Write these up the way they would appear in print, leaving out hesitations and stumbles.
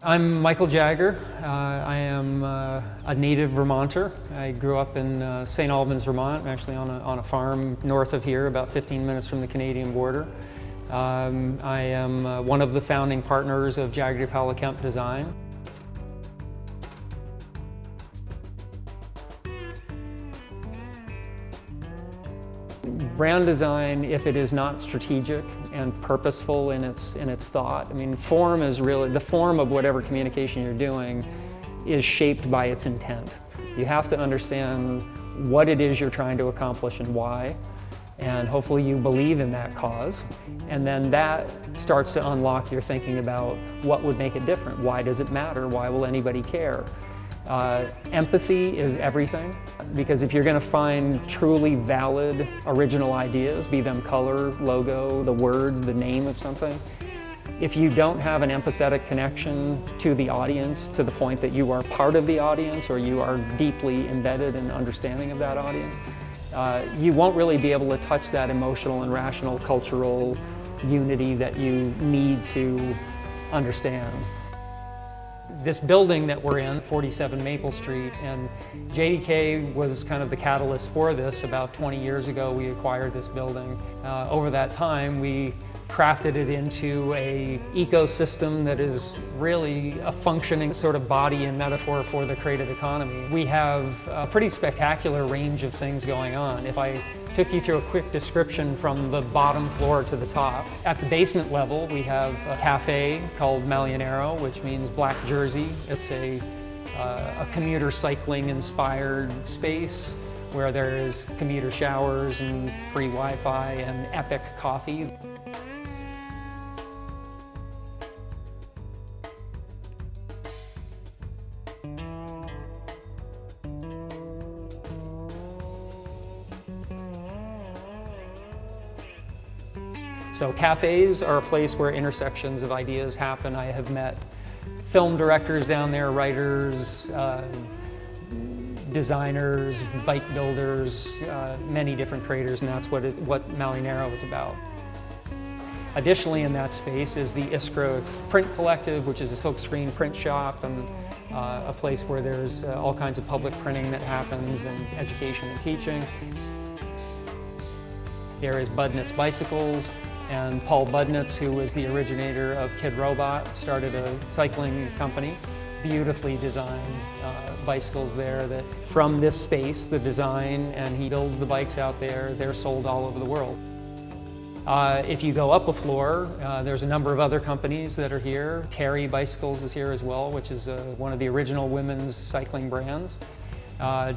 I'm Michael Jagger. I am a native Vermonter. I grew up in St. Albans, Vermont. I'm actually on a farm north of here, about 15 minutes from the Canadian border. I am one of the founding partners of JDK Design. Brand design, if it is not strategic and purposeful in its thought, I mean, form is really, the form of whatever communication you're doing is shaped by its intent. You have to understand what it is you're trying to accomplish and why, and hopefully you believe in that cause, and then that starts to unlock your thinking about what would make it different. Why does it matter? Why will anybody care? Empathy is everything, because if you're going to find truly valid original ideas, be them color, logo, the words, the name of something, if you don't have an empathetic connection to the audience to the point that you are part of the audience or you are deeply embedded in understanding of that audience, you won't really be able to touch that emotional and rational cultural unity that you need to understand. This building that we're in, 47 Maple Street, and JDK was kind of the catalyst for this. About 20 years ago, we acquired this building. Over that time, we crafted it into an ecosystem that is really a functioning sort of body and metaphor for the creative economy. We have a pretty spectacular range of things going on. If I took you through a quick description from the bottom floor to the top. At the basement level, we have a cafe called Malionero, which means black jersey. It's a commuter cycling inspired space where there's commuter showers and free Wi-Fi and epic coffee. So cafes are a place where intersections of ideas happen. I have met film directors down there, writers, designers, bike builders, many different creators, and that's what Malionero is about. Additionally, in that space is the Iskra Print Collective, which is a silkscreen print shop and a place where there's all kinds of public printing that happens and education and teaching. There is Budnitz Bicycles, and Paul Budnitz, who was the originator of Kid Robot, started a cycling company. Beautifully designed bicycles there that from this space, the design, and he builds the bikes out there, they're sold all over the world. If you go up a floor, there's a number of other companies that are here. Terry Bicycles is here as well, which is one of the original women's cycling brands,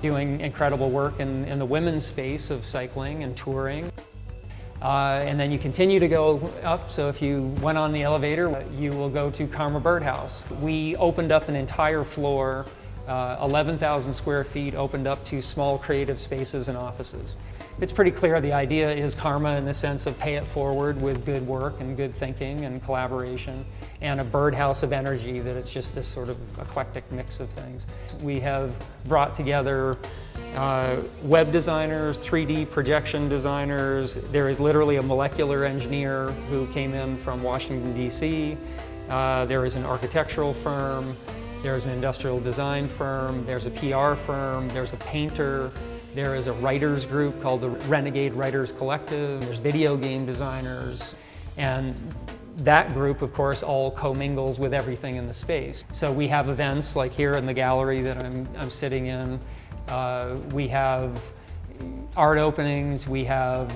doing incredible work in the women's space of cycling and touring. And then you continue to go up, so if you went on the elevator, you will go to Karma Birdhouse. We opened up an entire floor, 11,000 square feet, opened up to small creative spaces and offices. It's pretty clear the idea is karma in the sense of pay it forward with good work and good thinking and collaboration, and a birdhouse of energy, that it's just this sort of eclectic mix of things. We have brought together web designers, 3D projection designers. There is literally a molecular engineer who came in from Washington, D.C. There is an architectural firm. There's an industrial design firm. There's a PR firm. There's a painter. There is a writers group called the Renegade Writers Collective. There's video game designers. And that group, of course, all commingles with everything in the space. So we have events like here in the gallery that I'm sitting in. We have art openings, we have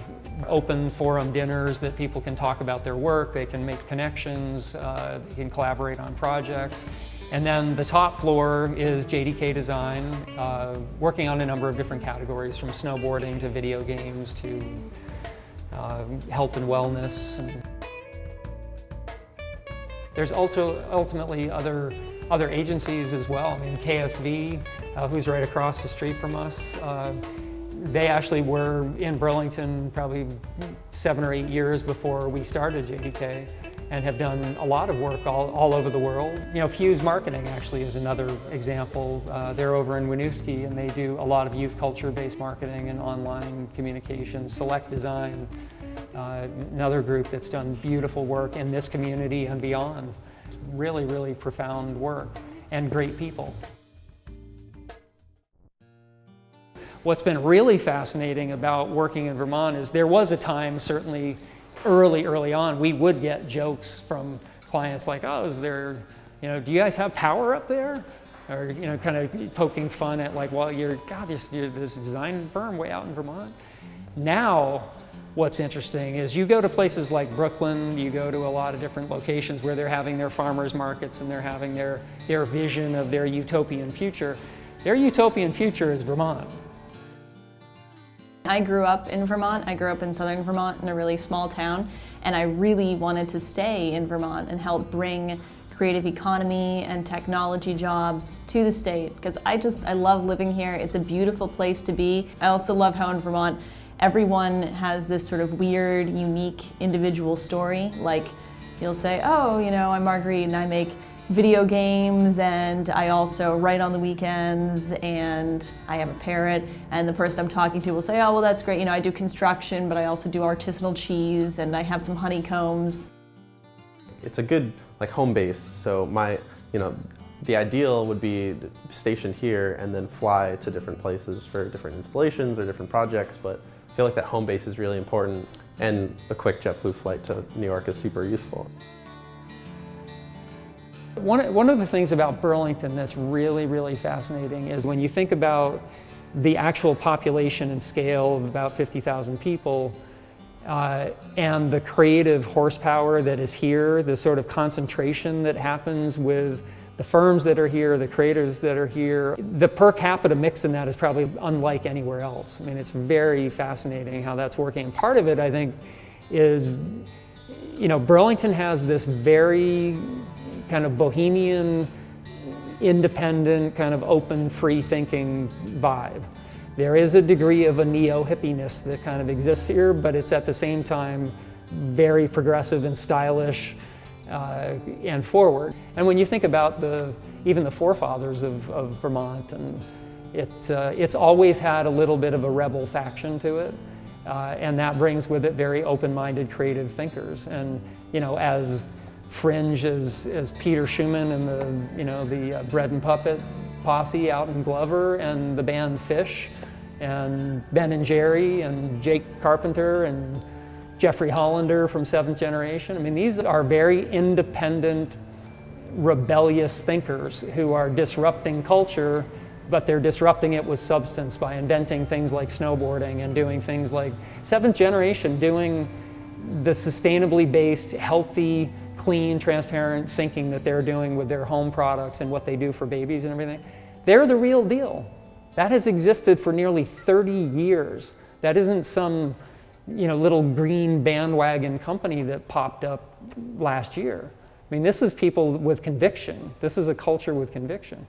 open forum dinners that people can talk about their work, they can make connections, they can collaborate on projects. And then the top floor is JDK Design, working on a number of different categories, from snowboarding to video games to health and wellness. And there's ultimately other agencies as well. I mean, KSV, who's right across the street from us, they actually were in Burlington probably 7 or 8 years before we started JDK, and have done a lot of work all over the world. You know, Fuse Marketing actually is another example. They're over in Winooski, and they do a lot of youth culture-based marketing and online communications. Select Design, another group that's done beautiful work in this community and beyond. really, really profound work and great people. What's been really fascinating about working in Vermont is there was a time, certainly early on, we would get jokes from clients like, oh, is there, do you guys have power up there? Or, kind of poking fun at like, well, you're this design firm way out in Vermont. Now, what's interesting is you go to places like Brooklyn, you go to a lot of different locations where they're having their farmers markets and they're having their vision of their utopian future. Their utopian future is Vermont. I grew up in Vermont. I grew up in southern Vermont in a really small town, and I really wanted to stay in Vermont and help bring creative economy and technology jobs to the state, because I love living here. It's a beautiful place to be. I also love how in Vermont everyone has this sort of weird, unique, individual story. Like, you'll say, oh, I'm Marguerite and I make video games and I also write on the weekends and I have a parrot, and the person I'm talking to will say, oh, well, that's great, I do construction, but I also do artisanal cheese and I have some honeycombs. It's a good home base, so the ideal would be stationed here and then fly to different places for different installations or different projects, but I feel like that home base is really important, and a quick JetBlue flight to New York is super useful. One of the things about Burlington that's really, really fascinating is when you think about the actual population and scale of about 50,000 people, and the creative horsepower that is here, the sort of concentration that happens with the firms that are here, the creators that are here. The per capita mix in that is probably unlike anywhere else. I mean, it's very fascinating how that's working. And part of it, I think, is, Burlington has this very kind of bohemian, independent, kind of open, free-thinking vibe. There is a degree of a neo-hippiness that kind of exists here, but it's at the same time very progressive and stylish and forward. And when you think about even the forefathers of Vermont, and it's always had a little bit of a rebel faction to it, and that brings with it very open-minded, creative thinkers. And as fringe as Peter Schumann and the Bread and Puppet posse out in Glover, and the band Fish, and Ben and Jerry, and Jake Carpenter, and Jeffrey Hollander from Seventh Generation. I mean, these are very independent, rebellious thinkers who are disrupting culture, but they're disrupting it with substance by inventing things like snowboarding and doing things like Seventh Generation, doing the sustainably based, healthy, clean, transparent thinking that they're doing with their home products and what they do for babies and everything. They're the real deal. That has existed for nearly 30 years. That isn't some little green bandwagon company that popped up last year. I mean, this is people with conviction. This is a culture with conviction.